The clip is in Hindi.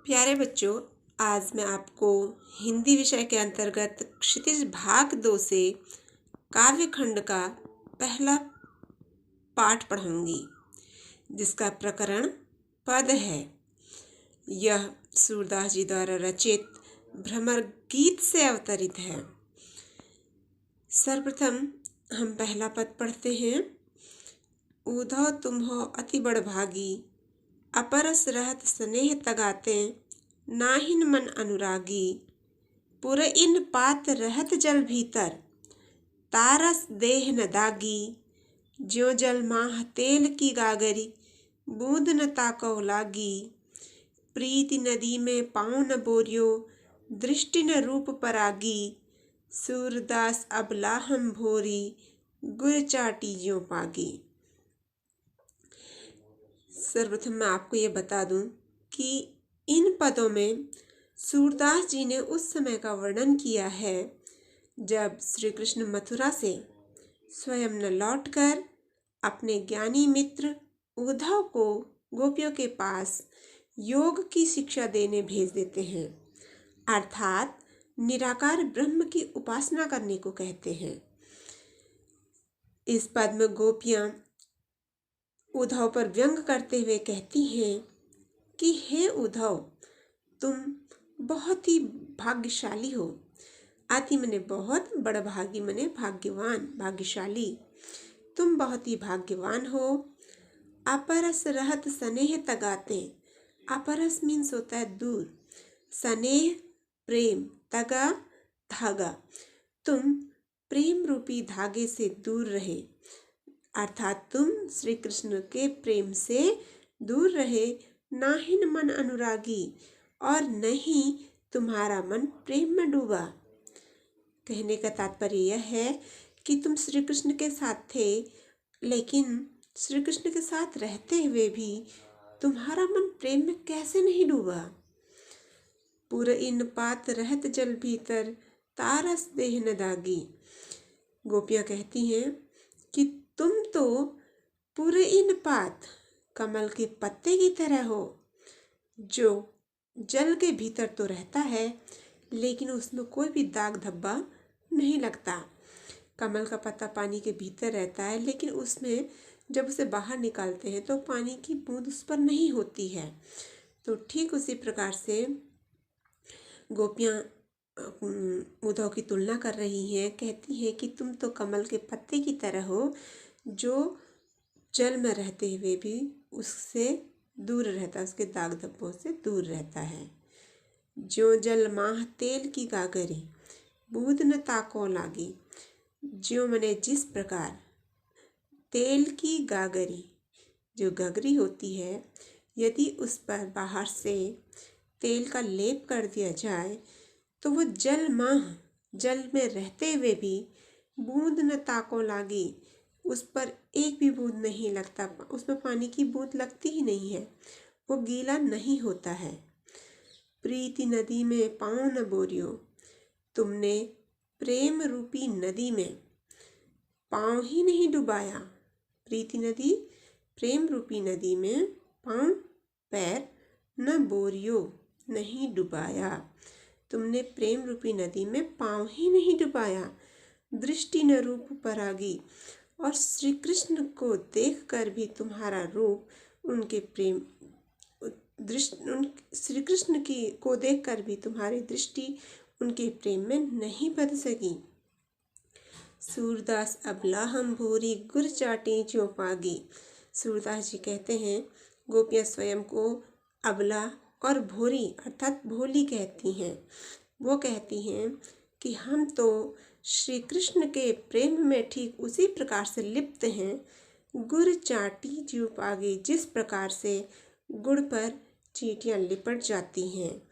प्यारे बच्चों, आज मैं आपको हिंदी विषय के अंतर्गत क्षितिज भाग 2 से काव्य खंड का पहला पाठ पढ़ाऊंगी, जिसका प्रकरण पद है। यह सूरदास जी द्वारा रचित भ्रमर गीत से अवतरित है। सर्वप्रथम हम पहला पद पढ़ते हैं। उधो तुम हो अति बड़ भागी, अपरस रहत स्नेह तगाते, नाहिन मन अनुरागी। पुर इन पात रहत जल भीतर, तारस देह न दागी। ज्यो जल माह तेल की गागरी, बूंद न ताको लागी। प्रीति नदी में पाँव न बोरियो, दृष्टि न रूप परागी। सूरदास अबला हम भोरी, गुर चाटी ज्यों पागी। सर्वप्रथम मैं आपको ये बता दूं कि इन पदों में सूरदास जी ने उस समय का वर्णन किया है जब श्री कृष्ण मथुरा से स्वयं न लौटकर अपने ज्ञानी मित्र उद्धव को गोपियों के पास योग की शिक्षा देने भेज देते हैं, अर्थात निराकार ब्रह्म की उपासना करने को कहते हैं। इस पद में गोपियां उद्धव पर व्यंग करते हुए कहती हैं कि हे उद्धव, तुम बहुत ही भाग्यशाली हो। अति मने बहुत, बड़ भागी मने भाग्यवान, भाग्यशाली। तुम बहुत ही भाग्यवान हो। अपरस रहत स्नेह तगाते। अपरस मीन्स होता है दूर, स्नेह प्रेम, तगा धागा। तुम प्रेम रूपी धागे से दूर रहे, अर्थात तुम श्री कृष्ण के प्रेम से दूर रहे। नाहिन मन अनुरागी, और नहीं तुम्हारा मन प्रेम में डूबा। कहने का तात्पर्य यह है कि तुम श्री कृष्ण के साथ थे, लेकिन श्री कृष्ण के साथ रहते हुए भी तुम्हारा मन प्रेम में कैसे नहीं डूबा। पुर इन पात रहत जल भीतर, तारस देह न दागी। गोपियां कहती हैं कि तुम तो पूरे इन पात, कमल के पत्ते की तरह हो, जो जल के भीतर तो रहता है लेकिन उसमें कोई भी दाग धब्बा नहीं लगता। कमल का पत्ता पानी के भीतर रहता है, लेकिन उसमें जब उसे बाहर निकालते हैं तो पानी की बूंद उस पर नहीं होती है। तो ठीक उसी प्रकार से गोपियां उद्धव की तुलना कर रही हैं, कहती हैं कि तुम तो कमल के पत्ते की तरह हो, जो जल में रहते हुए भी उससे दूर रहता है, उसके दाग धब्बों से दूर रहता है। ज्यों जल माह तेल की गागरी, बूंद न ताको लागी। ज्यों मने जिस प्रकार तेल की गागरी, जो गगरी होती है, यदि उस पर बाहर से तेल का लेप कर दिया जाए तो वो जल माह, जल में रहते हुए भी बूंद न ताको लागी, उस पर एक भी बूंद नहीं लगता, उसमें पानी की बूंद लगती ही नहीं है, वो गीला नहीं होता है। प्रीति नदी में पाँव न बोरियो, तुमने प्रेम रूपी नदी में पाँव ही नहीं डुबाया। प्रीति नदी, प्रेम रूपी नदी में पाँव, पैर, न बोरियो, नहीं डुबाया। तुमने प्रेम रूपी नदी में पाँव ही नहीं डुबाया। दृष्टि न रूप परागी, और श्री कृष्ण को देखकर भी तुम्हारा रूप उनके प्रेम श्री कृष्ण की को देखकर भी तुम्हारी दृष्टि उनके प्रेम में नहीं बदल सकी। सूरदास अबला हम भोरी, गुर चाटी ज्यों पागी। सूरदास जी कहते हैं गोपियां स्वयं को अबला और भोरी अर्थात भोली कहती हैं। वो कहती हैं कि हम तो श्री कृष्ण के प्रेम में ठीक उसी प्रकार से लिप्त हैं, गुर चाटी ज्यों पागी, जिस प्रकार से गुड़ पर चींटियां लिपट जाती हैं।